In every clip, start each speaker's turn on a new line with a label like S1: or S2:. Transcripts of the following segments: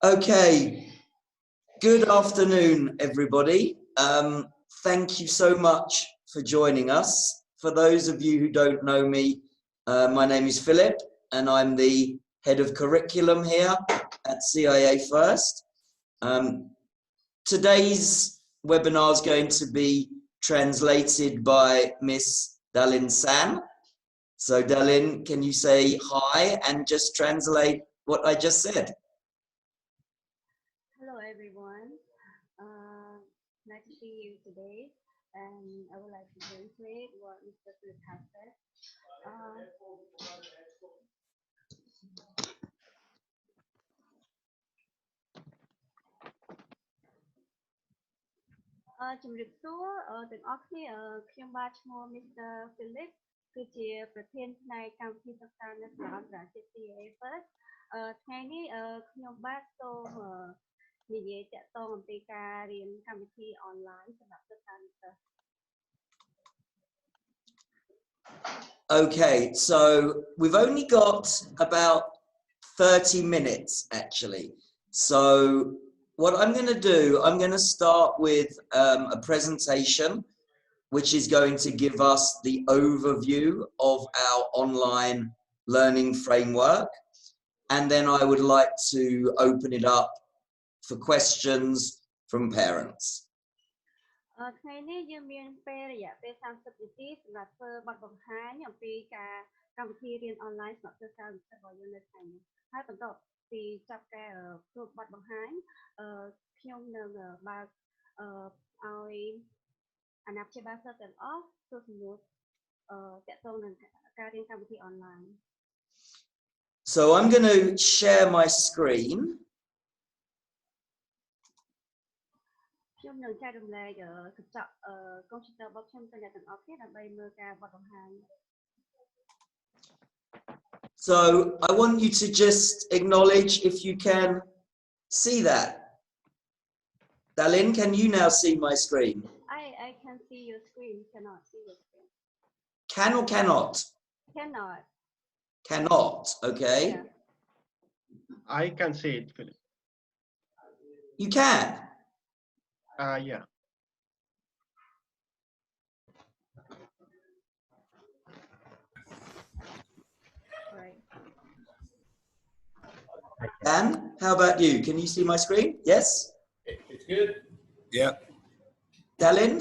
S1: Okay, good afternoon, everybody. Thank you so much for joining us. For those of you who don't know me, my name is Philip, and I'm the head of curriculum here at CIA First. Today's webinar is going to be translated by Miss Dalin San. So Dalin, can you say hi and just translate what I just said?
S2: Hello everyone, nice to see you today, and I would like to translate what Mr. Philip has said. Mr. Philip គឺជាប្រធានផ្នែកកម្មវិធីសិក្សានៅសាលាបណ្ឌាជាតិ CA First ថ្ងៃនេះខ្ញុំបាទសូមនិយាយតាក់ទងអំពីការរៀនកម្មវិធីអនឡាញសម្រាប់សិស្សានុសិស្ស
S1: Okay, so we've only got about 30 minutes actually. So what I'm going to do, I'm going to start with a presentation which is going to give us the overview of our online learning framework. And then I would like to open it up for questions from parents.
S2: ថ្ងៃនេះយើងមានពេលរយៈពេល 30 នាទីសម្រាប់ធ្វើបទបង្ហាញអំពីការកម្មវិធីរៀនអនឡាញសម្រាប់សិស្សានុសិស្សរបស់យើងនៅថ្ងៃនេះហើយបន្ទាប់ពីចាប់ការធ្វើបទបង្ហាញខ្ញុំនឹងបើកឲ្យអាណាព្យាបាលសិស្សទាំងអស់សួរសំណួរតាក់ទងនឹងការរៀនកម្មវិធីអនឡាញ
S1: So I'm going to share my screen.
S2: ខ្ញុំនឹងចែករំលែកកញ្ចក់កុំព្យូទ័ររបស់ខ្ញុំទៅអ្នកទាំងអស់គ្នាដើម្បីមើលការបទបង្ហាញ
S1: So I want you to just acknowledge if you can see that. Dalin, can you now see my screen?
S2: I can see your screen, cannot see your screen.
S1: Can or cannot?
S2: Cannot.
S1: Cannot, okay.
S2: Yeah.
S3: I can see it, Philip.
S1: You can?
S3: Yeah.
S2: Right.
S1: Dan, how about you? Can you see my screen? Yes?
S4: It's good. Yeah.
S1: Dalin?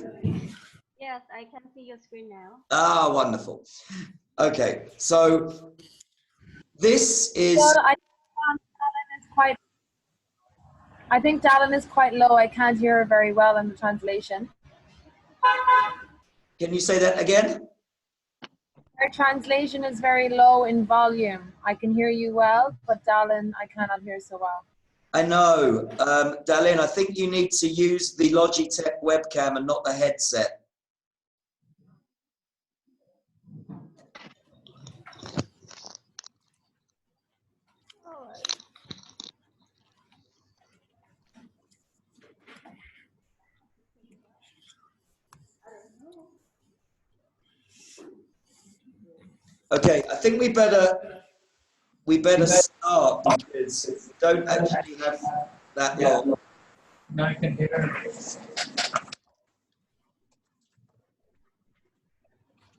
S2: Yes, I can see your screen now.
S1: Ah, wonderful. Okay, so this is...
S5: Well, I think Dalin is quite low. I can't hear her very well in the translation.
S1: Can you say that again?
S5: Her translation is very low in volume. I can hear you well, but Dalin, I cannot hear so well.
S1: I know. Dalin, I think you need to use the Logitech webcam and not the headset. Okay, I think we better start because we don't actually have that long.
S4: Now you can hear.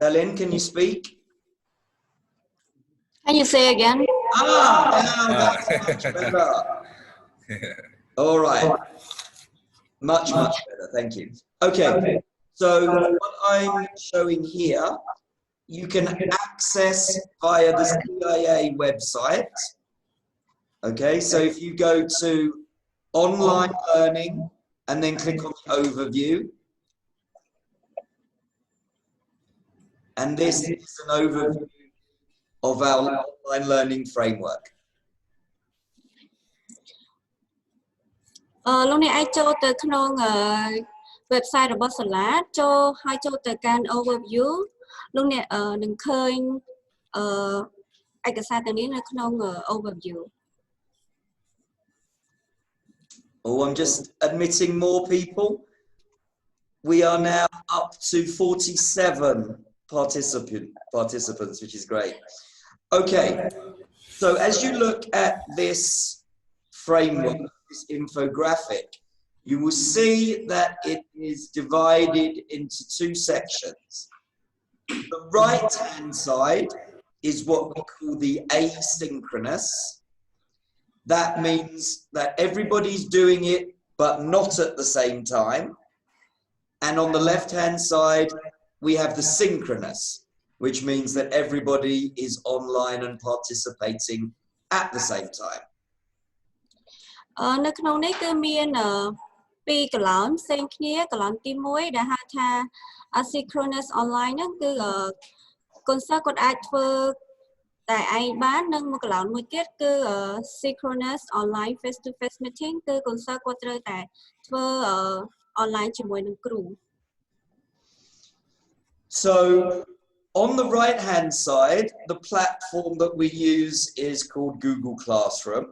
S1: Dalin, can you speak?
S2: Can you say again?
S1: Now that's much better. All right. Much better, thank you. Okay, so what I'm showing here, you can access via the CIA website. Okay, so if you go to online learning and then click on the overview, and this is an overview of our online learning framework.
S2: លោកអ្នកអាចចូលទៅក្នុង website របស់សាលាចូលហើយចូលទៅកាន់ overview លោកអ្នកនឹងឃើញឯកសារទាំងនេះនៅក្នុង overview.
S1: Oh, I'm just admitting more people. We are now up to 47 participants, which is great. Okay, so as you look at this framework, this infographic, you will see that it is divided into two sections. The right-hand side is what we call the asynchronous. That means that everybody's doing it, but not at the same time. And on the left-hand side, we have the synchronous, which means that everybody is online and participating at the same time.
S2: នៅក្នុងនេះគឺមានពីរកន្លងផ្សេងគ្នាកន្លងទី1ដែលហៅថា asynchronous online ហ្នឹងគឺកូនសិស្សគាត់អាចធ្វើតែឯងបាននិងមួយកន្លងមួយទៀតគឺ synchronous online face to face meeting គឺកូនសិស្សគាត់ត្រូវតែធ្វើ online ជាមួយនឹងគ្រូ
S1: So on the right hand side, the platform that we use is called Google Classroom.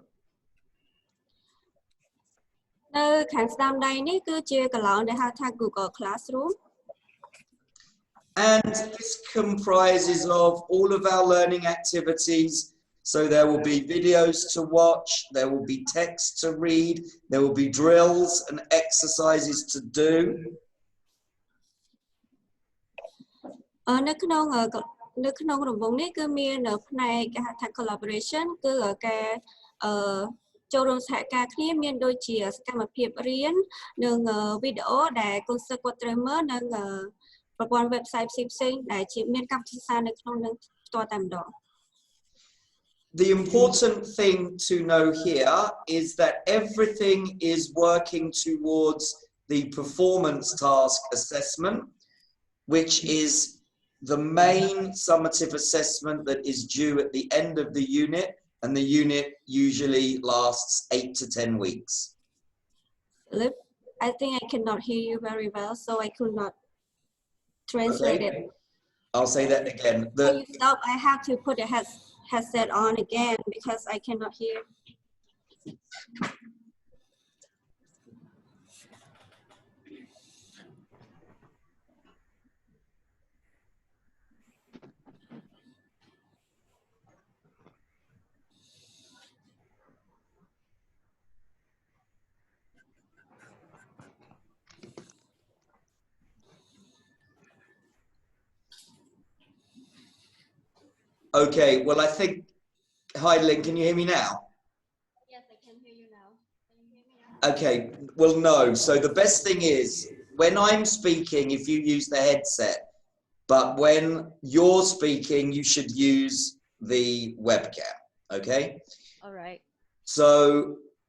S2: នៅខាងស្ដាំដៃនេះគឺជាកន្លងដែលហៅថា Google Classroom
S1: And this comprises of all of our learning activities. So there will be videos to watch, there will be text to read, there will be drills and exercises to do.
S2: នៅក្នុងរង្វង់នេះគឺមានផ្នែកគេហៅថា collaboration គឺការចូលរួមសហការគ្នាមានដូចជាសកម្មភាពរៀននិងវីដេអូដែលកូនសិស្សគាត់ត្រូវមើលនិងប្រព័ន្ធ website ផ្សេងៗដែលជាមានកម្មវិធីសាស្ត្រនៅក្នុងនឹងផ្ទាល់តែម្ដង
S1: The important thing to know here is that everything is working towards the performance task assessment, which is the main summative assessment that is due at the end of the unit, and the unit usually lasts 8 to 10 weeks.
S2: Philip, I think I cannot hear you very well, so I could not translate it.
S1: I'll say that again.
S2: When you stop, I have to put a headset on again because I cannot hear.
S1: Okay, well, I think, hi, Lynn, can you hear me now?
S2: Yes, I can hear you now. Can you hear me now?
S1: Okay, well, no. So the best thing is, when I'm speaking, if you use the headset, but when you're speaking, you should use the webcam, okay?
S2: All right.
S1: So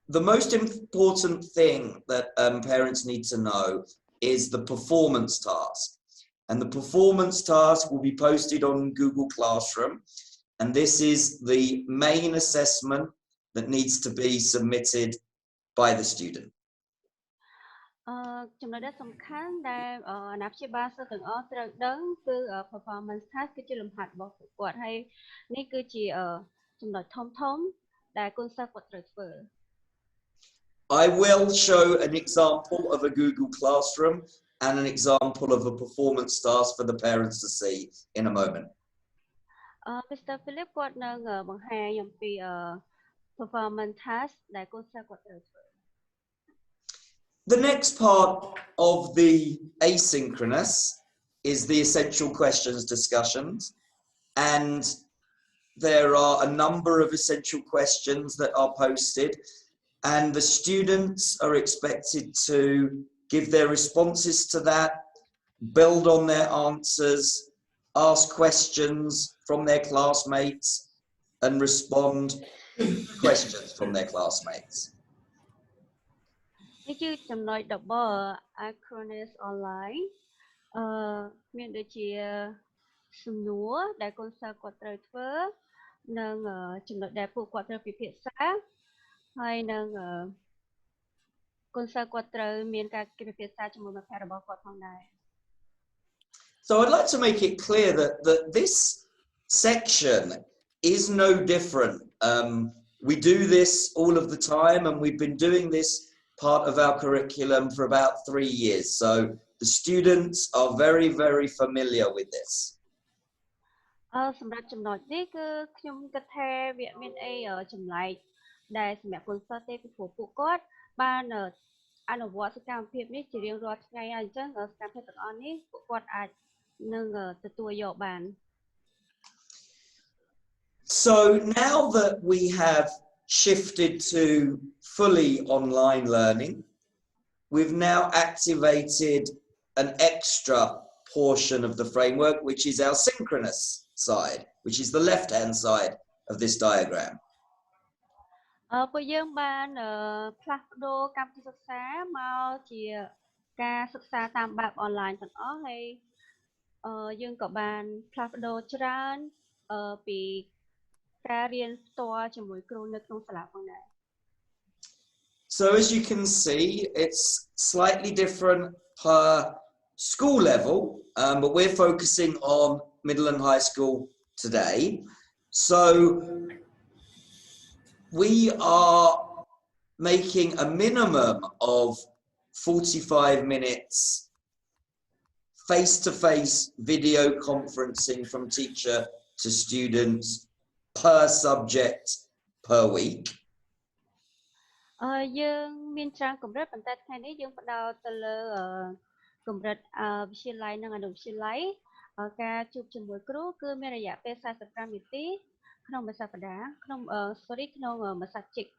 S1: the most important thing that parents need to know is the performance task. And the performance task will be posted on Google Classroom. And this is the main assessment that needs to be submitted by the student.
S2: ចំណុចដែលសំខាន់ដែលអាណាព្យាបាលសិស្សទាំងអស់ត្រូវដឹងគឺ performance task គឺជាលំហាត់របស់ពួកគាត់ហើយនេះគឺជាចំណុចធំៗដែលកូនសិស្សគាត់ត្រូវធ្វើ
S1: I will show an example of a Google Classroom and an example of a performance task for the parents to see in a moment.
S2: Mr. Philip គាត់នឹងបង្ហាញអំពី performance task ដែលកូនសិស្សគាត់ត្រូវធ្វើ
S1: The next part of the asynchronous is the essential questions discussions, and there are a number of essential questions that are posted, and the students are expected to give their responses to that, build on their answers, ask questions from their classmates, and respond to questions from their classmates.
S2: នេះគឺចំណុចរបស់ asynchronous online មានដូចជាសំណួរដែលកូនសិស្សគាត់ត្រូវធ្វើនិងចំណុចដែលពួកគាត់ត្រូវពិភាក្សាហើយនឹងកូនសិស្សគាត់ត្រូវមានការពិភាក្សាជាមួយមិត្តភ័ក្តិរបស់គាត់ផងដែរ
S1: So I'd like to make it clear that this section is no different. We do this all of the time, and we've been doing this part of our curriculum for about 3 years. So the students are very, very familiar with this.
S2: សម្រាប់ចំណុចនេះគឺខ្ញុំគិតថាវាមានអីចម្លែក ដែលសម្រាប់កូនសិស្សទេពីព្រោះពួកគាត់បានអនុវត្តសកម្មភាពនេះជារៀងរាល់ថ្ងៃហើយអញ្ចឹងសកម្មភាពទាំងអស់នេះពួកគាត់អាចនឹងទទួលយកបាន
S1: So now that we have shifted to fully online learning, we've now activated an extra portion of the framework, which is our synchronous side, which is the left-hand side of this diagram.
S2: ពួកយើងបានផ្លាស់ប្ដូរកម្មវិធីសិក្សាមកជាការសិក្សាតាមបែបអនឡាញទាំងអស់ហើយយើងក៏បានផ្លាស់ប្ដូរច្រើនពីការរៀនផ្ទាល់ជាមួយគ្រូនៅក្នុងសាលាផងដែរ
S1: So as you can see, it's slightly different per school level, but we're focusing on middle and high school today. So we are making a minimum of 45 minutes face-to-face video conferencing from teacher to students per subject per week.
S2: យើងមានច្រើនកម្រិតប៉ុន្តែថ្ងៃនេះយើងផ្ដោតទៅលើកម្រិតវិទ្យាល័យនិងអនុវិទ្យាល័យការជួបជាមួយគ្រូគឺមានរយៈពេល45នាទីក្នុងមួយសប្តាហ៍ក្នុងក្នុងមួយសប្តាហ៍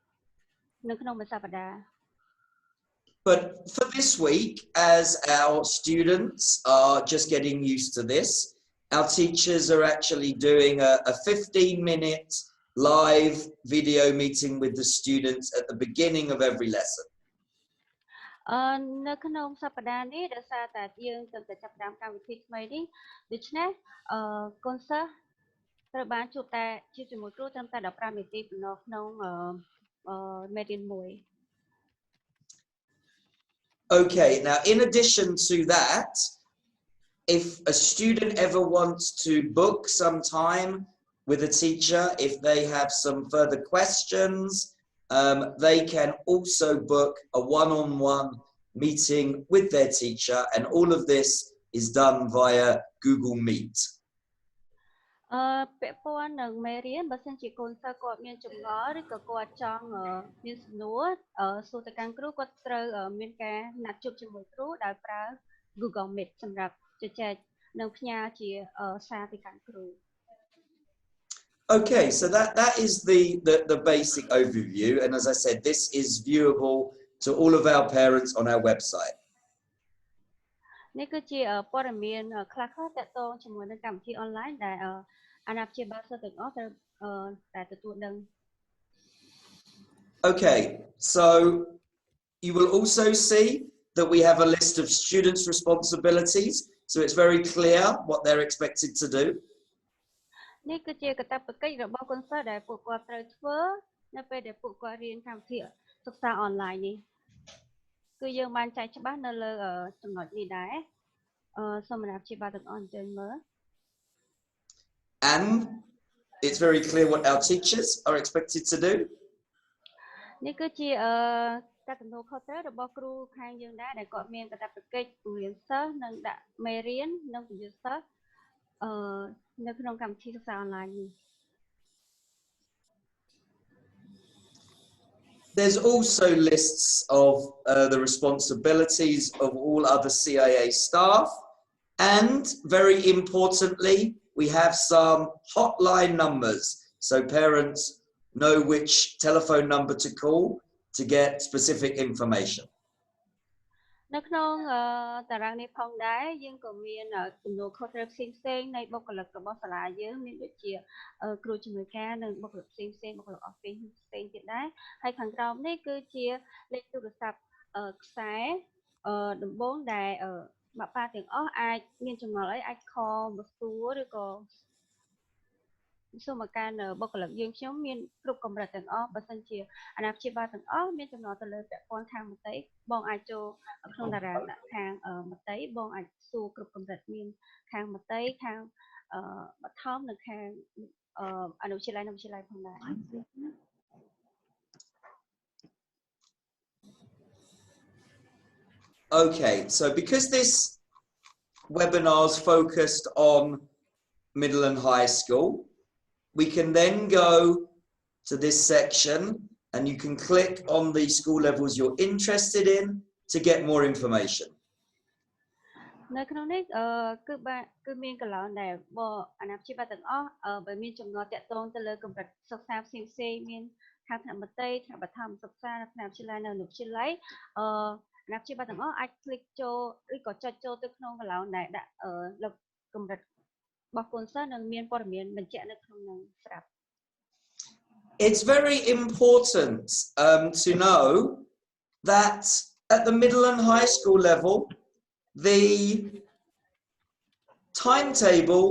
S2: នៅក្នុងមួយសប្តាហ៍
S1: But for this week, as our students are just getting used to this, our teachers are actually doing a 15-minute live video meeting with the students at the beginning of every lesson.
S2: នៅក្នុងសប្តាហ៍នេះដោយសារតែយើងទើបតែចាប់ផ្ដើមកម្មវិធីថ្មីនេះដូច្នេះកូនសិស្សត្រូវបានជួបតែជាមួយគ្រូត្រឹមតែ15នាទីប៉ុណ្ណោះក្នុងមេរៀនមួយ
S1: Okay, now in addition to that, if a student ever wants to book some time with a teacher, if they have some further questions, they can also book a one-on-one meeting with their teacher, and all of this is done via Google Meet.
S2: ពាក់ព័ន្ធនឹងមេរៀនបើសិនជាកូនសិស្សគាត់មានចម្ងល់ឬក៏គាត់ចង់មានសំណួរសួរទៅកាន់គ្រូគាត់ត្រូវមានការណាត់ជួបជាមួយគ្រូដោយប្រើ Google Meet សម្រាប់ជជែកនិងផ្ញើជាសារទៅកាន់គ្រូ
S1: Okay, so that is the basic overview, and as I said, this is viewable to all of our parents on our website.
S2: នេះគឺជាព័ត៌មានខ្លះៗទាក់ទងជាមួយនឹងកម្មវិធីអនឡាញដែលអាណាព្យាបាលសិស្សទាំងអស់ត្រូវតែទទួលដឹង
S1: Okay, so you will also see that we have a list of students' responsibilities, so it's very clear what they're expected to do.
S2: នេះគឺជាកាតព្វកិច្ចរបស់កូនសិស្សដែលពួកគាត់ត្រូវធ្វើនៅពេលដែលពួកគាត់រៀនកម្មវិធីសិក្សាអនឡាញនេះគឺយើងបានចែកច្បាស់នៅលើចំណុចនេះដែរសូមអាណាព្យាបាលទាំងអស់អញ្ជើញមើល
S1: And it's very clear what our teachers are expected to do.
S2: នេះគឺជាកតញ្ញូខុសត្រូវរបស់គ្រូខាងយើងដែរដែលគាត់មានកាតព្វកិច្ចពង្រៀនសិស្សនិងដាក់មេរៀននិងពន្យល់សិស្សនៅក្នុងកម្មវិធីសិក្សាអនឡាញនេះ
S1: There's also lists of the responsibilities of all other CIA staff, and very importantly, we have some hotline numbers, so parents know which telephone number to call to get specific information.
S2: នៅក្នុងតារាងនេះផងដែរយើងក៏មានទំនួលខុសត្រូវផ្សេងៗនៃបុគ្គលិករបស់សាលាយើងមានដូចជាគ្រូជំនួយការនិងបុគ្គលិកផ្សេងៗបុគ្គលិកអស់ផ្សេងទៀតដែរហើយខាងក្រោមនេះគឺជាលេខទូរស័ព្ទខ្សែដំបូងដែលម៉ាក់ប៉ាទាំងអស់អាចមានចម្ងល់អីអាចខលមកសួរឬក៏សូមមកកាន់បុគ្គលិកយើងខ្ញុំមានគ្រប់កម្រិតទាំងអស់បើសិនជាអាណាព្យាបាលទាំងអស់មានចំណងទៅលើពាក់ព័ន្ធខាងមតិបងអាចចូលក្នុងតារាងដាក់ខាងមតិបងអាចសួរគ្រប់កម្រិតមានខាងមតិខាងបឋមនិងខាងអនុវិទ្យាល័យនិងវិទ្យាល័យផងដែរ
S1: Okay, so because this webinar is focused on middle and high school, we can then go to this section and you can click on the school levels you're interested in to get more information.
S2: នៅក្នុងនេះគឺមានកន្លងដែលអាណាព្យាបាលទាំងអស់បើមានចំណងតាក់ទងទៅលើកម្រិតសិក្សាផ្សេងៗមានខាងថ្នាក់មត្តេយ្យថ្នាក់បឋមសិក្សានៅថ្នាក់វិទ្យាល័យនៅវិទ្យាល័យអាណាព្យាបាលទាំងអស់អាច click ចូលឬក៏ចុចចូលទៅក្នុងកន្លងដែលដាក់លើកម្រិតរបស់កូនសិស្សនិងមានព័ត៌មានបញ្ជាក់នៅក្នុងនឹងស្រាប់
S1: It's very important to know that at the middle and high school level, the timetable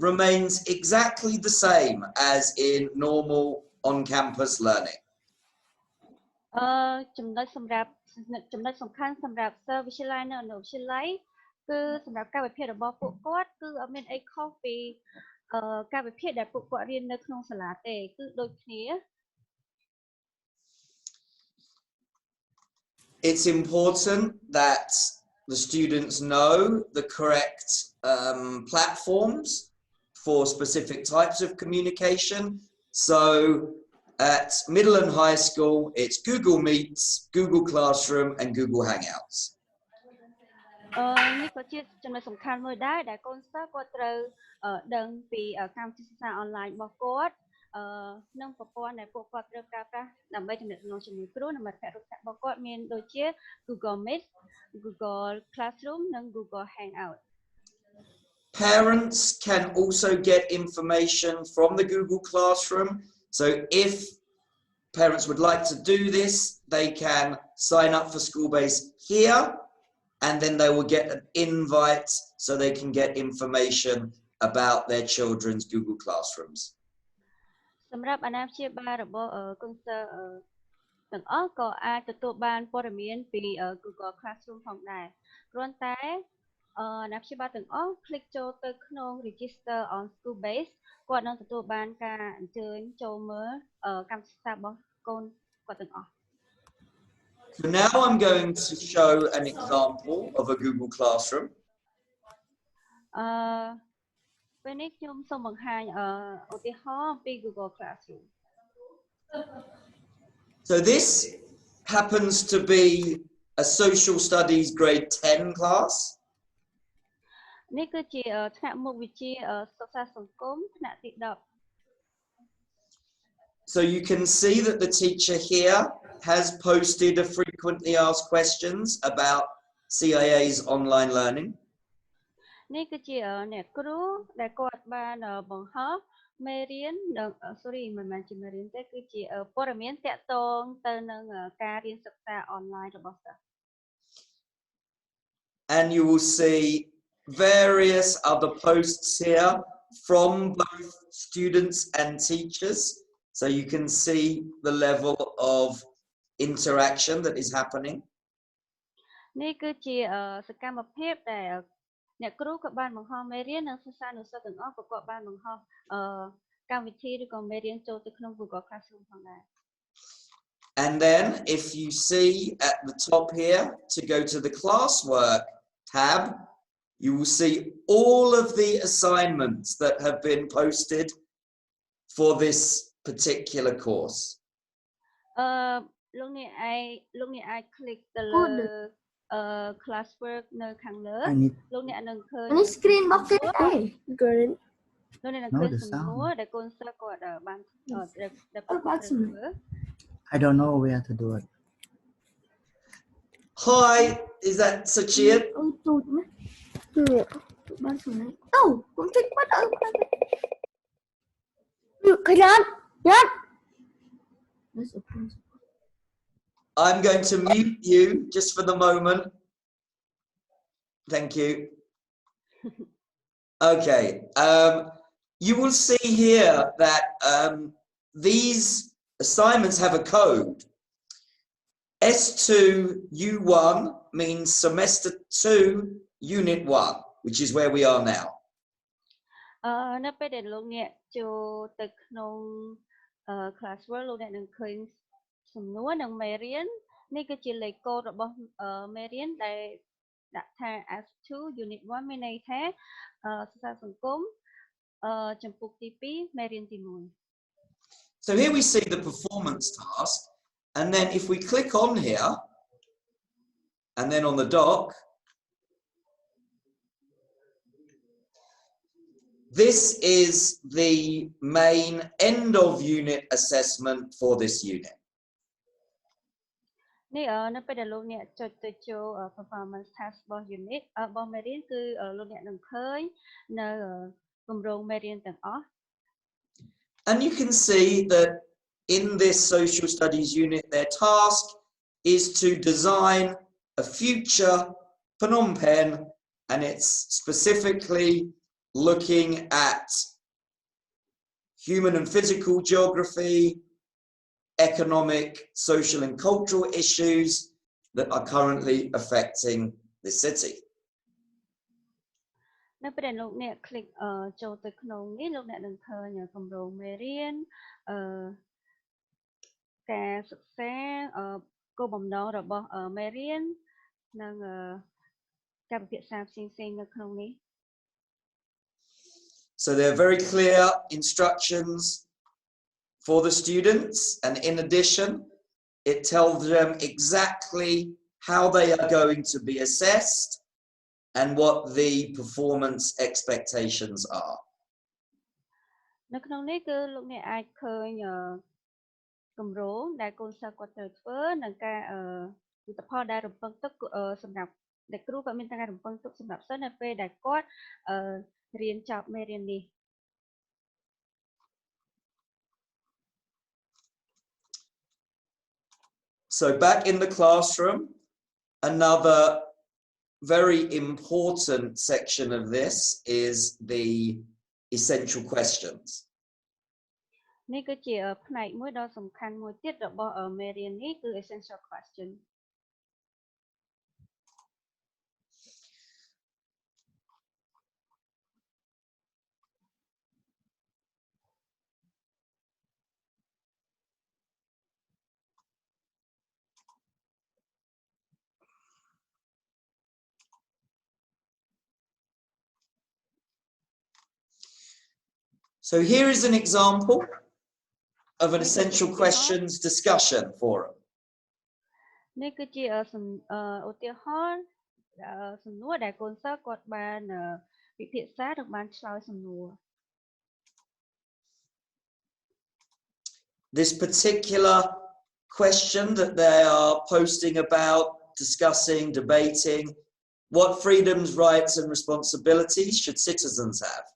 S1: remains exactly the same as in normal on-campus learning.
S2: ចំណុចសំខាន់សម្រាប់សិស្សវិទ្យាល័យនៅវិទ្យាល័យគឺសម្រាប់ការវិភាគរបស់ពួកគាត់គឺអត់មានអីខុសពីការវិភាគដែលពួកគាត់រៀននៅក្នុងសាលាទេគឺដូចគ្នា
S1: It's important that the students know the correct platforms for specific types of communication. So at middle and high school, it's Google Meets, Google Classroom, and Google Hangouts.
S2: នេះក៏ជាចំណុចសំខាន់មួយដែរដែលកូនសិស្សគាត់ត្រូវដឹងពីកម្មវិធីសិក្សាអនឡាញរបស់គាត់និងប្រព័ន្ធដែលពួកគាត់ត្រូវប្រើប្រាស់ដើម្បីទំនាក់ទំនងជាមួយគ្រូនិងមិត្តភ័ក្តិរបស់គាត់មានដូចជា Google Meet, Google Classroom និង Google Hangout.
S1: Parents can also get information from the Google Classroom. So if parents would like to do this, they can sign up for Schoolbase here, and then they will get an invite so they can get information about their children's Google Classrooms.
S2: សម្រាប់អាណាព្យាបាលរបស់កូនសិស្សទាំងអស់ក៏អាចទទួលបានព័ត៌មានពី Google Classroom ផងដែរគ្រាន់តែអាណាព្យាបាលទាំងអស់ click ចូលទៅក្នុង Register on Schoolbase គាត់នឹងទទួលបានការអញ្ជើញចូលមើលកម្មវិធីសិក្សារបស់កូនគាត់ទាំងអស់
S1: So now I'm going to show an example of a Google Classroom.
S2: ពេលនេះខ្ញុំសូមបង្ហាញឧទាហរណ៍ពី Google Classroom.
S1: So this happens to be a social studies grade 10 class.
S2: នេះគឺជាថ្នាក់មុខវិជ្ជាសិក្សាសង្គមថ្នាក់ទី10
S1: So you can see that the teacher here has posted a frequently asked questions about CIA's online learning.
S2: នេះគឺជាអ្នកគ្រូដែលគាត់បានបង្ហោះមេរៀនមិនមែនជាមេរៀនទេគឺជាព័ត៌មានតាក់ទងទៅនឹងការរៀនសិក្សាអនឡាញរបស់សិស្ស
S1: And you will see various other posts here from both students and teachers. So you can see the level of interaction that is happening.
S2: នេះគឺជាសកម្មភាពដែលអ្នកគ្រូក៏បានបង្ហោះមេរៀននិងសិស្សានុសិស្សទាំងអស់ក៏គាត់បានបង្ហោះកម្មវិធីឬក៏មេរៀនចូលទៅក្នុង Google Classroom ផងដែរ
S1: And then if you see at the top here to go to the classwork tab, you will see all of the assignments that have been posted for this particular course.
S2: លោកអ្នកអាច click ទៅលើ classwork នៅខាងលើលោកអ្នកនឹងឃើញ
S6: screen box ទេ Good
S2: លោកអ្នកនឹងឃើញសំណួរដែលកូនសិស្សគាត់បានធ្វើ
S7: I don't know where to do it.
S1: Hi, is that Sachin?
S6: Oh, cũng thích quá đâu. Cái rắn.
S1: I'm going to mute you just for the moment. Thank you. Okay. You will see here that these assignments have a code. S2U1 means semester 2, unit 1, which is where we are now.
S2: នៅពេលដែលលោកអ្នកចូលទៅក្នុង classwork លោកអ្នកនឹងឃើញសំណួរនិងមេរៀននេះគឺជាលេខកូដរបស់មេរៀនដែលដាក់ថា S2 unit 1 មានន័យថាសិក្សាសង្គមចំពុកទី2មេរៀនទី1
S1: So here we see the performance task. And then if we click on here, and then on the doc, this is the main end of unit assessment for this unit.
S2: នេះនៅពេលដែលលោកអ្នកចុចទៅចូល performance test របស់ unit របស់មេរៀនគឺលោកអ្នកនឹងឃើញនៅគម្រោងមេរៀនទាំងអស់
S1: And you can see that in this social studies unit, their task is to design a future Phnom Penh, and it's specifically looking at human and physical geography, economic, social and cultural issues that are currently affecting the city.
S2: នៅពេលដែលលោកអ្នក click ចូលទៅក្នុងនេះលោកអ្នកនឹងឃើញគម្រោងមេរៀនការសិក្សាគោលបំណងរបស់មេរៀននិងការពិភាក្សាផ្សេងៗនៅក្នុងនេះ
S1: So there are very clear instructions for the students, and in addition, it tells them exactly how they are going to be assessed and what the performance expectations are.
S2: នៅក្នុងនេះគឺលោកអ្នកអាចឃើញគម្រោងដែលកូនសិស្សគាត់ត្រូវធ្វើនិងការលទ្ធផលដែលរំពឹងទុកសម្រាប់ដែលគ្រូក៏មានការរំពឹងទុកសម្រាប់សិស្សនៅពេលដែលគាត់រៀនចប់មេរៀននេះ
S1: So back in the classroom, another very important section of this is the essential questions.
S2: នេះគឺជាផ្នែកមួយដ៏សំខាន់មួយទៀតរបស់មេរៀននេះគឺ essential question.
S1: So here is an example of an essential questions discussion forum.
S2: នេះគឺជាឧទាហរណ៍សំណួរដែលកូនសិស្សគាត់បានពិភាក្សានិងបានឆ្លើយសំណួរ
S1: This particular question that they are posting about, discussing, debating, what freedoms, rights and responsibilities should citizens have?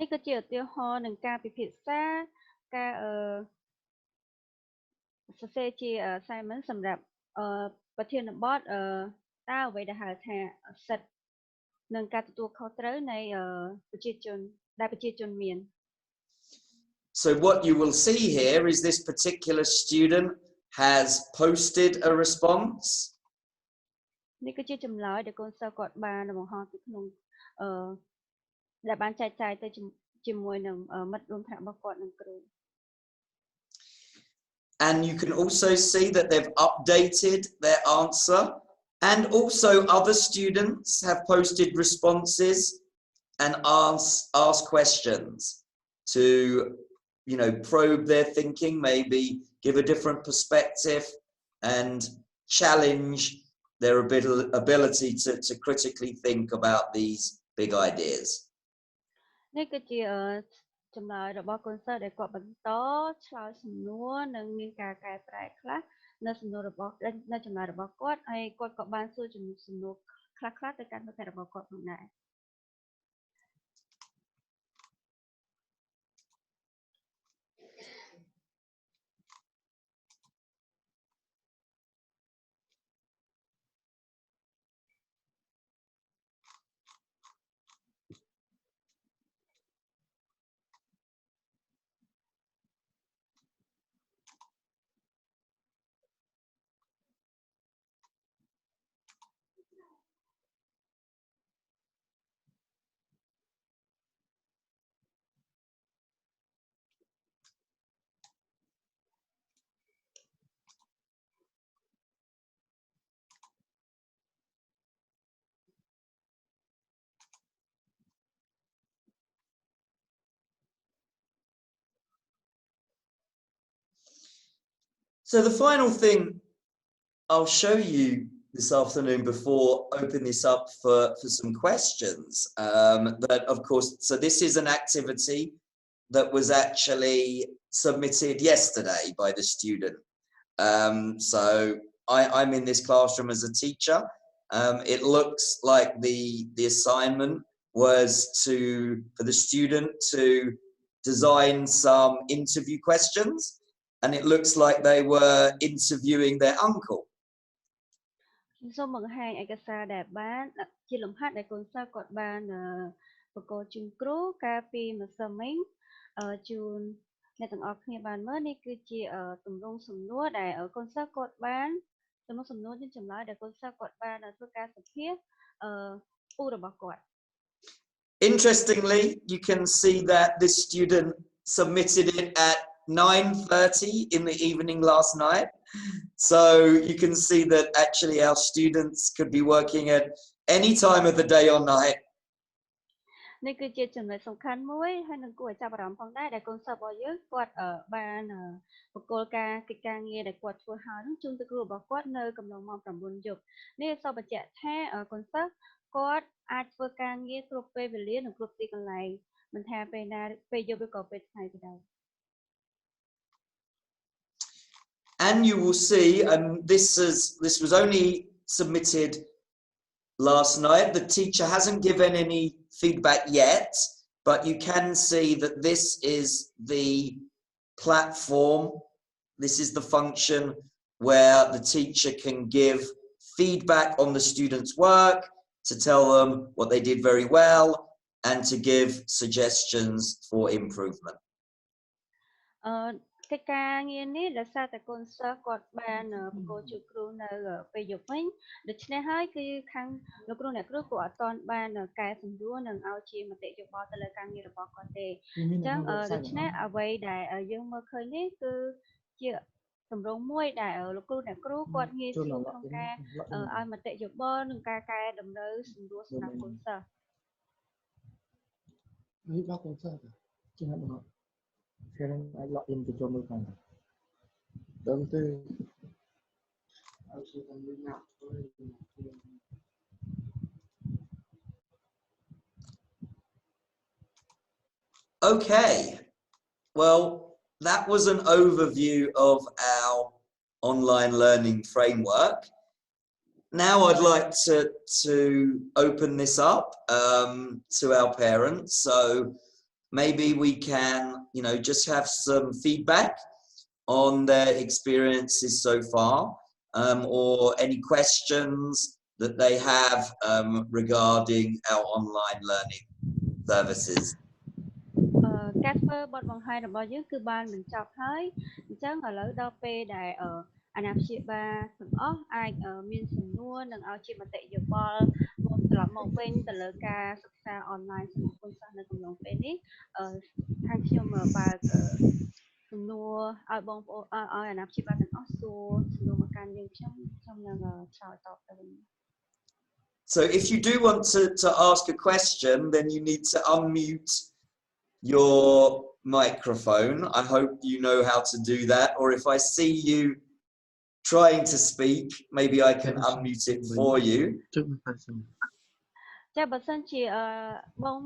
S2: នេះគឺជាឧទាហរណ៍នឹងការពិភាក្សាការសរសេរជា assignment សម្រាប់ប្រធានបទតើអ្វីដែលហៅថាសិទ្ធិនិងការទទួលខុសត្រូវនៃប្រជាជនដែលប្រជាជនមាន
S1: So what you will see here is this particular student has posted a response.
S2: នេះគឺជាចម្លើយដែលកូនសិស្សគាត់បានបង្ហោះទៅក្នុងដែលបានចែកចាយទៅជាមួយនឹងមិត្តរួមថ្នាក់របស់គាត់និងគ្រូ
S1: And you can also see that they've updated their answer, and also other students have posted responses and asked questions to, you know, probe their thinking, maybe give a different perspective and challenge their ability to critically think about these big ideas.
S2: នេះគឺជាចម្លើយរបស់កូនសិស្សដែលគាត់បន្តឆ្លើយសំណួរនិងមានការកែប្រែខ្លះនៅសំណួររបស់នៅចម្លើយរបស់គាត់ហើយគាត់ក៏បានសួរសំណួរខ្លះៗទៅកាន់មិត្តភក្តិរបស់គាត់ផងដែរ
S1: So the final thing I'll show you this afternoon before open this up for some questions. That of course, so this is an activity that was actually submitted yesterday by the student. So I'm in this classroom as a teacher. It looks like the assignment was for the student to design some interview questions, and it looks like they were interviewing their uncle.
S2: សូមបង្ហាញឯកសារដែលបានជាលំហាត់ដែលកូនសិស្សគាត់បានប្រកល់ជូនគ្រូកាលពីម្សិលមិញជូនអ្នកទាំងអស់គ្នាបានមើលនេះគឺជាទម្រង់សំណួរដែលកូនសិស្សគាត់បានទម្រង់សំណួរជាចម្លើយដែលកូនសិស្សគាត់បានធ្វើការសម្ភាសន៍ពូរបស់គាត់
S1: Interestingly, you can see that this student submitted it at 9:30 in the evening last night. So you can see that actually our students could be working at any time of the day or night.
S2: នេះគឺជាចំណុចសំខាន់មួយហើយនឹងគួរឲ្យចាប់អារម្មណ៍ផងដែរដែលកូនសិស្សរបស់យើងគាត់បានបកគោលការកិច្ចការងារដែលគាត់ធ្វើហើយនឹងជូនទៅគ្រូរបស់គាត់នៅកំឡុងម៉ោង 9 យប់នេះសូមបញ្ជាក់ថាកូនសិស្សគាត់អាចធ្វើការងារគ្រប់ពេលវេលានិងគ្រប់ទីកន្លែងមិនថាពេលណាពេលយប់ឬក៏ពេលថ្ងៃក៏ដោយ
S1: And you will see, this was only submitted last night. The teacher hasn't given any feedback yet, but you can see that this is the platform. This is the function where the teacher can give feedback on the students' work, to tell them what they did very well, and to give suggestions for improvement.
S2: កិច្ចការងារនេះដោយសារតែកូនសិស្សគាត់បានបកគោជូនគ្រូនៅពេលយប់វិញដូច្នេះហើយគឺខាងលោកគ្រូអ្នកគ្រូក៏អត់ទាន់បានកែសម្រួលនិងឲ្យជាមតិយោបល់ទៅលើការងាររបស់គាត់ទេអញ្ចឹងដូច្នេះអ្វីដែលយើងមើលឃើញនេះគឺជាទម្រង់មួយដែលលោកគ្រូអ្នកគ្រូគាត់ងាយស្រួលក្នុងការឲ្យមតិយោបល់និងការកែតម្រូវសម្រួលសម្រាប់កូនសិស្ស
S7: នេះបោះកូនសិស្សជាងហ្នឹងSharing I log in ទៅចូលមើលផងដឹងទេឲ្យខ្ញុំមានណាប់
S1: Okay, well, that was an overview of our online learning framework. Now I'd like to open this up to our parents. So maybe we can, just have some feedback on their experiences so far, or any questions that they have regarding our online learning services.
S2: ការធ្វើបទបង្ហាញរបស់យើងគឺបានបញ្ចប់ហើយអញ្ចឹងឥឡូវដល់ពេលដែលអាណាព្យាបាលទាំងអស់អាចមានសំណួរនិងឲ្យជាមតិយោបល់មកត្រឡប់មកវិញទៅលើការសិក្សាអនឡាញសម្រាប់កូនសិស្សនៅកំឡុងពេលនេះខាងខ្ញុំបើកសំណួរឲ្យបងប្អូនឲ្យអាណាព្យាបាលទាំងអស់សួរសំណួរមកកាន់យើងខ្ញុំនឹងឆ្លើយតបទៅវិញ
S1: So if you do want to ask a question, then you need to unmute your microphone. I hope you know how to do that, or if I see you trying to speak, maybe I can unmute it for you.
S2: ចាបើសិនជាបង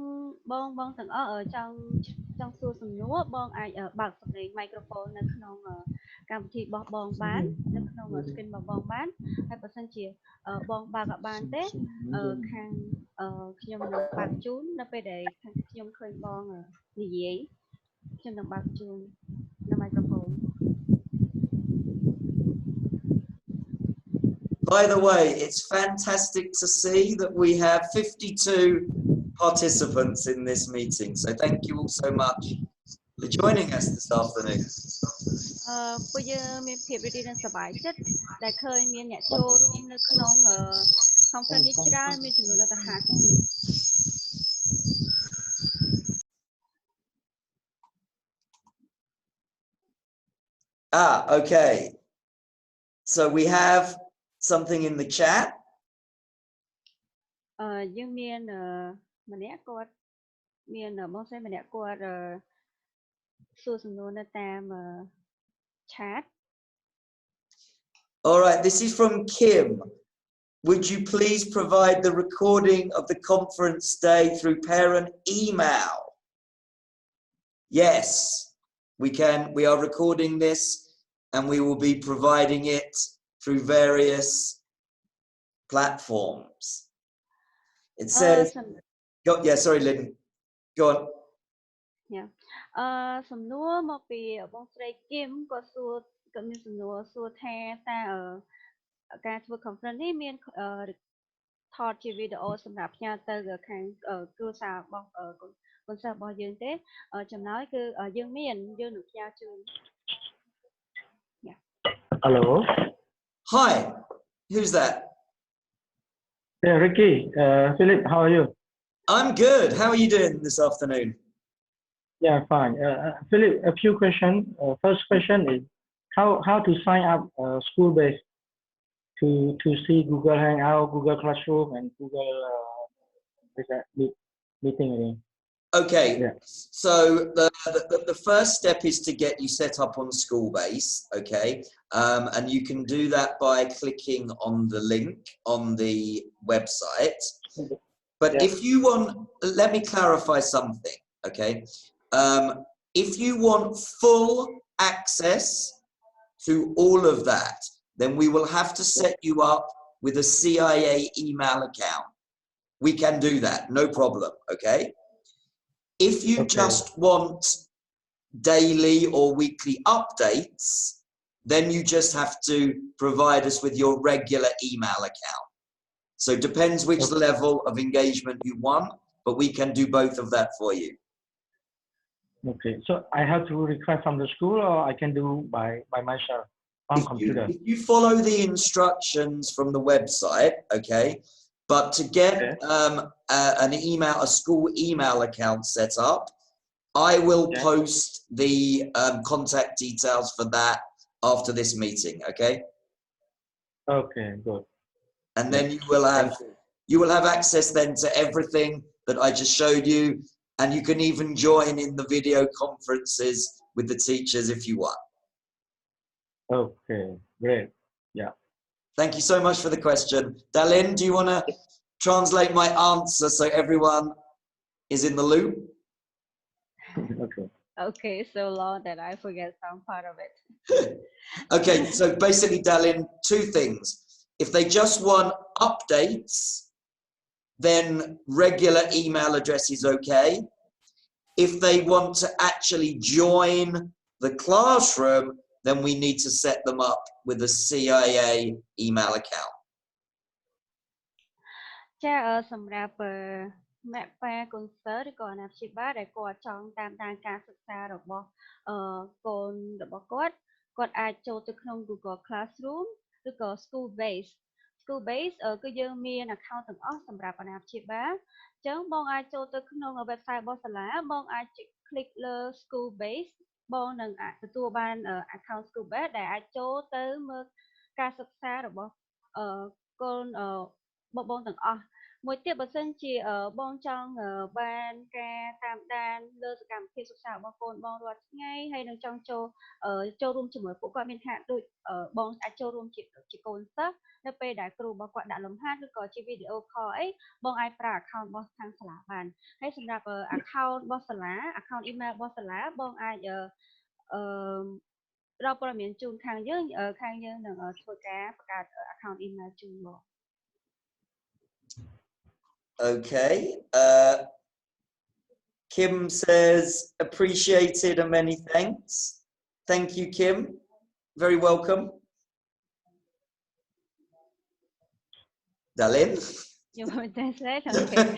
S2: ទាំងអស់ចង់សួរសំណួរបងអាចបើកសំឡេង microphone នៅក្នុងកម្មវិធីរបស់បងបាននៅក្នុង screen របស់បងបានហើយបើសិនជាបងបើកអត់បានទេខាងខ្ញុំនឹងបើកជូននៅពេលដែលខាងខ្ញុំឃើញបងនិយាយខ្ញុំនឹងបើកជូននៅ microphone.
S1: By the way, it's fantastic to see that we have 52 participants in this meeting. So thank you all so much for joining us this afternoon.
S2: ពួកយើងមានភាពរីករាយនិងសប្បាយចិត្តដែលឃើញមានអ្នកចូលរួមនៅក្នុង conference នេះច្រើនមានចំនួនដល់50
S1: Okay. So we have something in the chat.
S2: យើងមានម្នាក់គាត់មានបងស្រីម្នាក់គាត់សួរសំណួរនៅតាម chat
S1: All right, this is from Kim. Would you please provide the recording of the conference day through parent email? Yes, we can. We are recording this and we will be providing it through various platforms. It says, yeah, sorry, Lynn, go on.
S2: Yeah. សំណួរមកពីបងស្រីគឹមគាត់សួរគាត់មានសំណួរសួរថាតើការធ្វើ conference នេះមានថតជាវីដេអូសម្រាប់ផ្ញើទៅខាងគ្រួសាររបស់កូនសិស្សរបស់យើងទេចំណោយគឺយើងមានយើងនឹងផ្ញើជូន Yeah.
S8: Hello.
S1: Hi. Who's that?
S8: Yeah, Ricky. Philip, how are you?
S1: I'm good. How are you doing this afternoon?
S8: Yeah, fine. Philip, a few questions. First question is how to sign up school-based to see Google Hangout, Google Classroom, and Google meeting again.
S1: Okay,
S8: Yeah.
S1: so the first step is to get you set up on Schoolbase, okay? And you can do that by clicking on the link on the website. But
S8: Yeah.
S1: if you want, let me clarify something, okay? If you want full access to all of that, then we will have to set you up with a CIA email account. We can do that, no problem, okay? If you just want daily or weekly updates, then you just have to provide us with your regular email account. So it depends which level of engagement you want, but we can do both of that for you.
S8: Okay, so I have to request from the school, or I can do by myself on computer?
S1: If you follow the instructions from the website, okay, but to get a school email account set up, I will post the contact details for that after this meeting, okay?
S8: Okay, good.
S1: And then you will have access then to everything that I just showed you, and you can even join in the video conferences with the teachers if you want.
S8: Okay, great. Yeah.
S1: Thank you so much for the question. Dalin, do you want to translate my answer so everyone is in the loop?
S8: Okay.
S2: Okay, so long that I forget some part of it.
S1: Okay, so basically, Dalin, two things. If they just want updates, then regular email address is okay. If they want to actually join the classroom, then we need to set them up with a CIA email account.
S2: ចាសម្រាប់ម៉ាក់ប៉ាកូនសិស្សឬក៏អាណាព្យាបាលដែលគាត់ចង់តាមដានការសិក្សារបស់កូនរបស់គាត់អាចចូលទៅក្នុង Google Classroom ឬក៏ Schoolbase គឺយើងមាន account ទាំងអស់សម្រាប់អាណាព្យាបាលអញ្ចឹងបងអាចចូលទៅក្នុង website របស់សាលាបងអាច click លើ Schoolbase បងនឹងទទួលបាន account Schoolbase ដែលអាចចូលទៅមើលការសិក្សារបស់កូនបងទាំងអស់មួយទៀតបើសិនជាបងចង់បានការតាមដានលើសកម្មភាពសិក្សារបស់កូនបងរាល់ថ្ងៃហើយនឹងចង់ចូលរួមជាមួយពួកគាត់មានថាដូចបងអាចចូលរួមជាកូនសិស្សនៅពេលដែលគ្រូរបស់គាត់ដាក់លំហាត់ឬក៏ជាវីដេអូ call អីបងអាចប្រើ account របស់ខាងសាលាបានហើយសម្រាប់ account របស់សាលា account email របស់សាលាបងអាចរកព័ត៌មានជូនខាងយើងនឹងធ្វើការបង្កើត account email ជូនបង
S1: Okay. Kim says, appreciated and many thanks. Thank you, Kim. Very welcome. Dalin?
S2: You want to translate? Okay.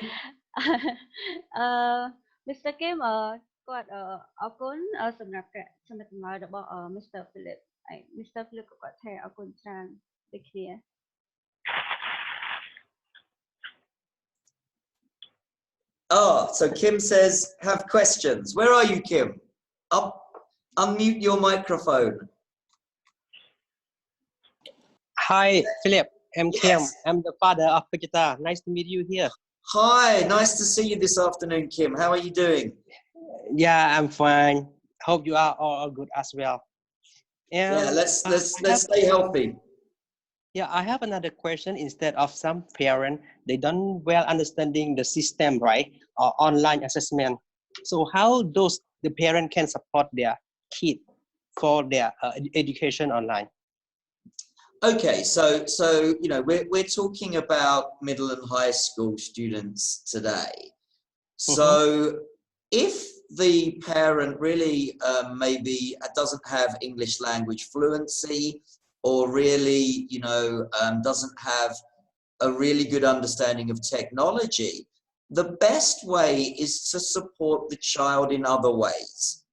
S2: Mr. Kim គាត់អរគុណសម្រាប់សំណេះចម្លើយរបស់ Mr. Philip ហើយ Mr. Philip ក៏គាត់ថាអរគុណច្រើនដូចគ្នា
S1: Oh, so Kim says, have questions. Where are you, Kim? Unmute your microphone.
S9: Hi, Philip. I'm Kim.
S1: Yes.
S9: I'm the father of Pajita. Nice to meet you here.
S1: Hi, nice to see you this afternoon, Kim. How are you doing?
S9: Yeah, I'm fine. Hope you are all good as well. And
S1: Yeah, let's stay healthy.
S9: Yeah, I have another question. Instead of some parent, they don't well understanding the system, right? Or online assessment. So how those the parent can support their kid for their education online?
S1: Okay, so you know we're talking about middle and high school students today.
S9: Mm-hmm.
S1: So if the parent really maybe doesn't have English language fluency, or really doesn't have a really good understanding of technology, the best way is to support the child in other ways.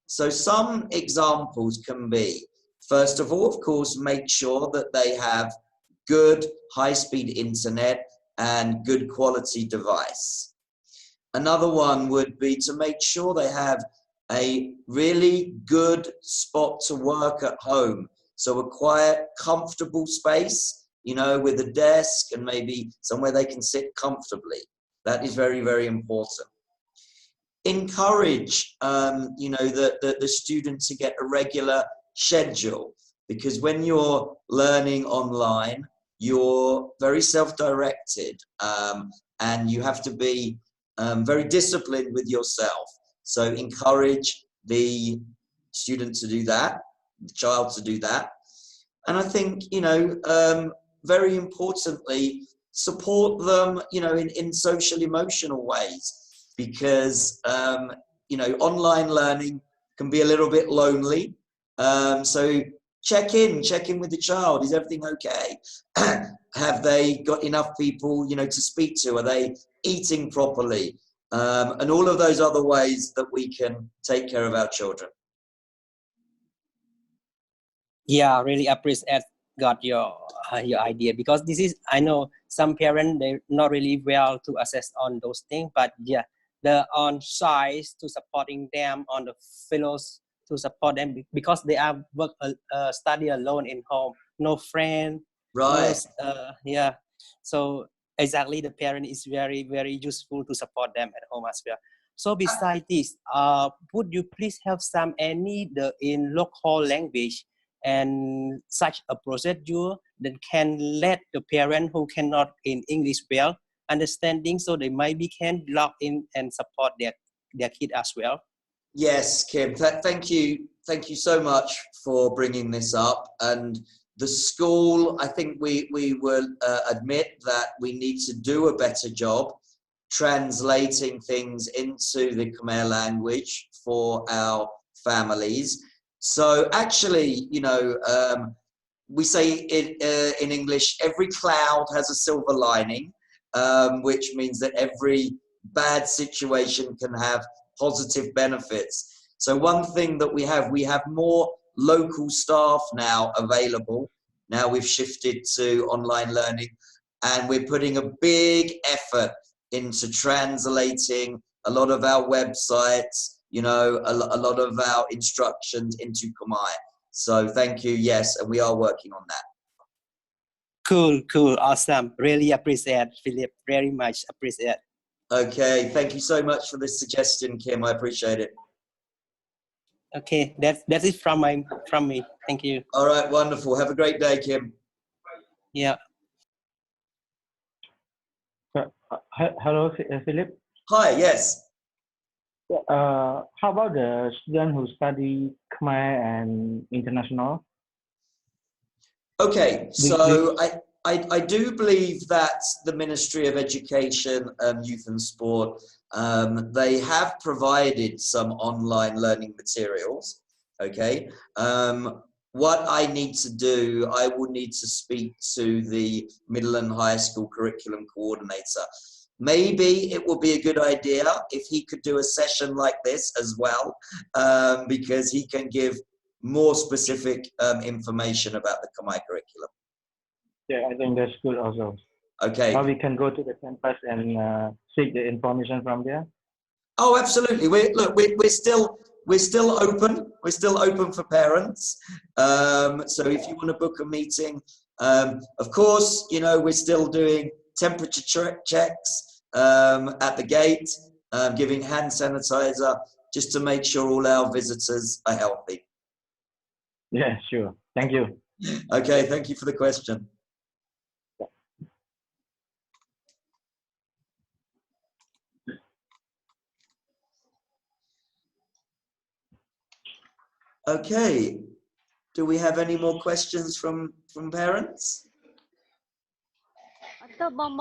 S1: So some examples can be, first of all, of course, make sure that they have good high-speed internet and good quality device. Another one would be to make sure they have a really good spot to work at home. So a quiet, comfortable space, with a desk and maybe somewhere they can sit comfortably. That is very, very important. Encourage, the student to get a regular schedule, because when you're learning online, you're very self-directed, and you have to be very disciplined with yourself. So encourage the student to do that, the child to do that. And I think, very importantly, support them, in social emotional ways, because, online learning can be a little bit lonely. So check in with the child. Is everything okay? Have they got enough people, to speak to? Are they eating properly? And all of those other ways that we can take care of our children.
S9: Yeah, really appreciate got your idea, because this is, I know some parents they not really well to assess on those things, but yeah, the on side to supporting them, on the fellows to support them, because they are work study alone in home, no friend,
S1: Right.
S9: yeah. So exactly, the parent is very, very useful to support them at home as well. So besides this, would you please have some any the in local language and such a procedure that can let the parent who cannot in English well understanding, so they maybe can log in and support their kid as well?
S1: Yes, Kim, thank you so much for bringing this up. And the school, I think we will admit that we need to do a better job translating things into the Khmer language for our families. So actually, we say in English, every cloud has a silver lining, which means that every bad situation can have positive benefits. So one thing that we have more local staff now available. Now we've shifted to online learning, and we're putting a big effort into translating a lot of our websites, a lot of our instructions into Khmer. So thank you. Yes, and we are working on that.
S9: Cool, awesome. Really appreciate, Philip. Very much appreciate.
S1: Okay, thank you so much for this suggestion, Kim. I appreciate it.
S9: Okay, that's it from me. Thank you.
S1: All right, wonderful. Have a great day, Kim.
S9: Yeah.
S8: Hello, Philip.
S1: Hi, yes.
S8: How about the student who study Khmer and international?
S1: Okay, so I do believe that the Ministry of Education, Youth and Sport, they have provided some online learning materials. Okay. What I need to do, I will need to speak to the middle and high school curriculum coordinator. Maybe it would be a good idea if he could do a session like this as well, because he can give more specific information about the Khmer curriculum.
S8: Yeah, I think that's good also.
S1: Okay.
S8: Or we can go to the campus and seek the information from there.
S1: Oh, absolutely. We're still open. We're still open for parents. So if you want to book a meeting, of course, we're still doing temperature checks at the gate, giving hand sanitizer, just to make sure all our visitors are healthy.
S8: Yeah, sure. Thank you.
S1: Okay, thank you for the question. Okay. Do we have any more questions from parents?
S2: តើបង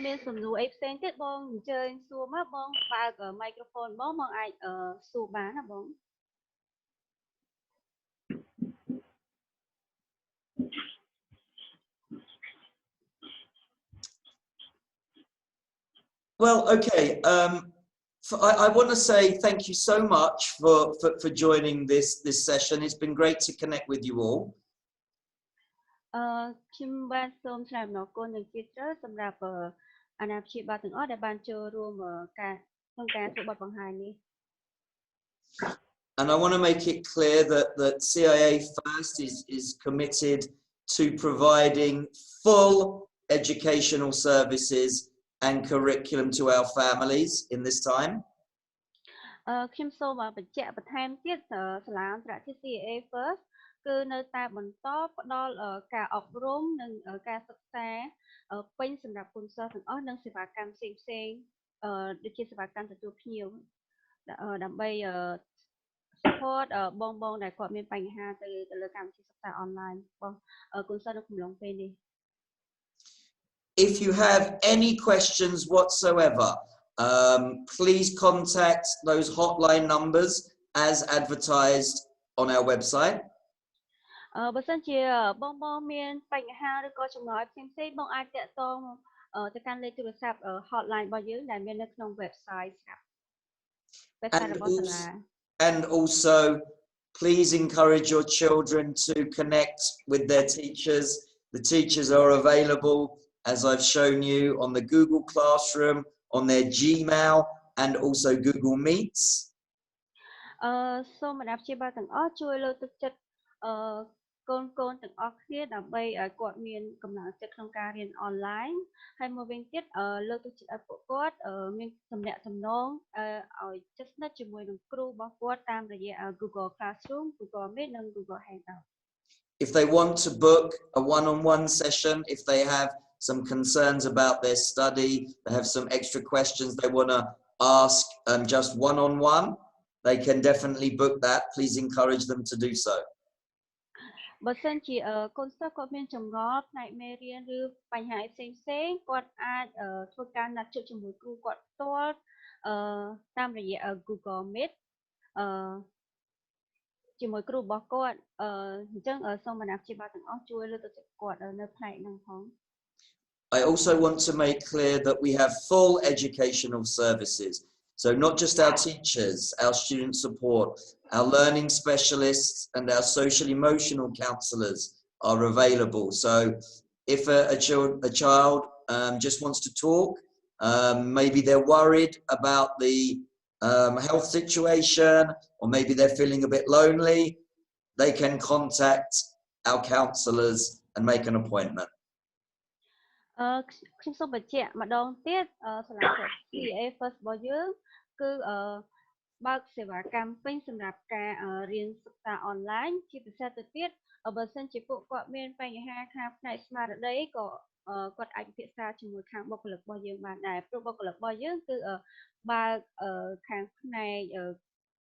S2: មានសំណួរអីផ្សេងទៀតបងអញ្ជើញសួរមកបងបើក microphone បងអាចសួរបានណាបង
S1: Well, okay. I want to say thank you so much for joining this session. It's been great to connect with you all.
S2: ខ្ញុំបានសូមថ្លែងអំណរគុណយ៉ាងជ្រាលជ្រៅសម្រាប់អាណាព្យាបាលទាំងអស់ដែលបានចូលរួមក្នុងការធ្វើបទបង្ហាញនេះ
S1: And I want to make it clear that CIA First is committed to providing full educational services and curriculum to our families in this time.
S2: ខ្ញុំសូមបញ្ជាក់បន្ថែមទៀតសាលាអន្តរជាតិ CIA First គឺនៅតែបន្តផ្ដល់ការអប់រំនិងការសិក្សាពេញសម្រាប់គុណសិស្សទាំងអស់និងសេវាកម្មផ្សេងៗដូចជាសេវាកម្មទទួលភ្ញៀវដើម្បី support បងដែលគាត់មានបញ្ហាទៅលើកម្មវិធីសិក្សាអនឡាញរបស់គុណសិស្សនៅកំឡុងពេលនេះ
S1: If you have any questions whatsoever, please contact those hotline numbers as advertised on our website.
S2: បើសិនជាបងមានបញ្ហាឬក៏ចម្ងល់ផ្សេងៗបងអាចតាក់ទងទៅកាន់លេខទូរស័ព្ទ hotline របស់យើងដែលមាននៅក្នុង website របស់សាលា
S1: And also please encourage your children to connect with their teachers. The teachers are available, as I've shown you, on the Google Classroom, on their Gmail, and also Google Meets.
S2: សូមអាណាព្យាបាលទាំងអស់ជួយលើកទឹកចិត្តកូនទាំងអស់គ្នាដើម្បីឲ្យគាត់មានកម្លាំងចិត្តក្នុងការរៀនអនឡាញហើយមកវិញទៀតលើកទឹកចិត្តឲ្យពួកគាត់មានទំនាក់ទំនងឲ្យជិតស្និទ្ធជាមួយនឹងគ្រូរបស់គាត់តាមរយៈ Google Classroom, Google Meet និង Google Hangout.
S1: If they want to book a one-on-one session, if they have some concerns about their study, they have some extra questions they want to ask just one-on-one, they can definitely book that. Please encourage them to do so.
S2: បើសិនជាកូនសិស្សគាត់មានចម្ងល់ផ្នែកមេរៀនឬបញ្ហាផ្សេងគាត់អាចធ្វើការណាត់ជួបជាមួយគ្រូគាត់ផ្ទាល់តាមរយៈ Google Meet ជាមួយគ្រូរបស់គាត់អញ្ចឹងសូមអាណាព្យាបាលទាំងអស់ជួយលើកទឹកចិត្តគាត់នៅផ្នែកហ្នឹងផង
S1: I also want to make clear that we have full educational services. So not just our teachers, our student support, our learning specialists and our social emotional counselors are available. So if a child just wants to talk, maybe they're worried about the health situation, or maybe they're feeling a bit lonely, they can contact our counselors and make an appointment.
S2: ខ្ញុំសូមបញ្ជាក់ម្ដងទៀតសាលា CA First របស់យើងគឺបើកសេវាកម្មពេញសម្រាប់ការរៀនសិក្សាអនឡាញជាពិសេសទៅទៀតបើសិនជាពួកគាត់មានបញ្ហាខាងផ្នែកស្មារតីក៏គាត់អាចពិភាក្សាជាមួយខាងបុគ្គលិករបស់យើងបានដែរព្រោះបុគ្គលិករបស់យើងគឺបើកខាងផ្នែក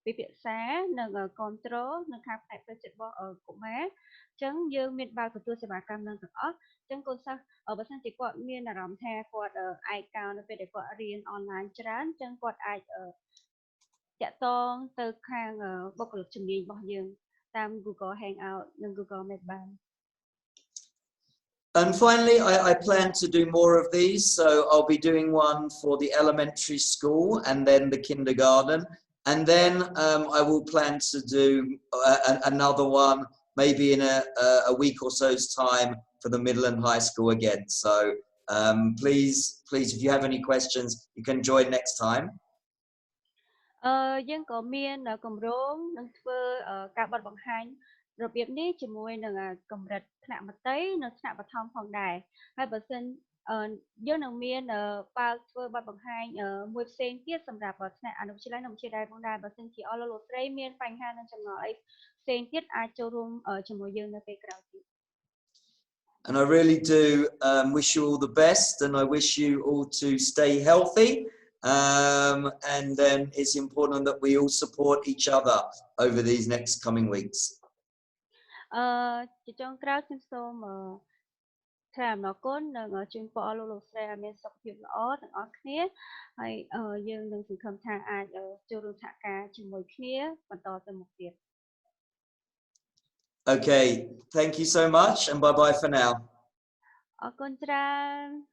S2: ពិភាក្សានិងគ្រប់គ្រងនៅខាងផ្នែកផ្លូវចិត្តរបស់កុមារអញ្ចឹងយើងមានបើកទទួលសេវាកម្មនឹងទាំងអស់អញ្ចឹងកូនសិស្សបើសិនជាគាត់មានអារម្មណ៍ថាគាត់ឯកោនៅពេលដែលគាត់រៀនអនឡាញច្រើនអញ្ចឹងគាត់អាចតាក់ទងទៅខាងបុគ្គលិកជំនាញរបស់យើងតាម Google Hangout និង Google Meet បាន
S1: And finally, I plan to do more of these. So I'll be doing one for the elementary school and then the kindergarten. And then I will plan to do another one maybe in a week or so's time for the middle and high school again. So please, if you have any questions, you can join next time.
S2: យើងក៏មានគម្រោងនឹងធ្វើការបទបង្ហាញរបៀបនេះជាមួយនឹងកម្រិតថ្នាក់មត្តេយ្យនិងថ្នាក់បឋមផងដែរហើយបើសិនយើងនឹងមានបើកធ្វើបទបង្ហាញមួយផ្សេងទៀតសម្រាប់ថ្នាក់អនុវិទ្យាល័យនិងវិទ្យាល័យផងដែរបើសិនជាអស់លោកស្រីមានបញ្ហានិងចម្ងល់អីផ្សេងទៀតអាចចូលរួមជាមួយយើងនៅពេលក្រោយទៀត
S1: And I really do wish you all the best, and I wish you all to stay healthy And then it's important that we all support each other over these next coming weeks.
S2: ជាចុងក្រោយខ្ញុំសូមថ្លែងអំណរគុណនិងជូនពរលោកលោកស្រីឲ្យមានសុខភាពល្អទាំងអស់គ្នាហើយយើងនឹងសង្ឃឹមថាអាចចូលរួមសហការជាមួយគ្នាបន្តទៅមុខទៀត
S1: Okay, thank you so much and bye bye for now.
S2: អរគុណច្រើន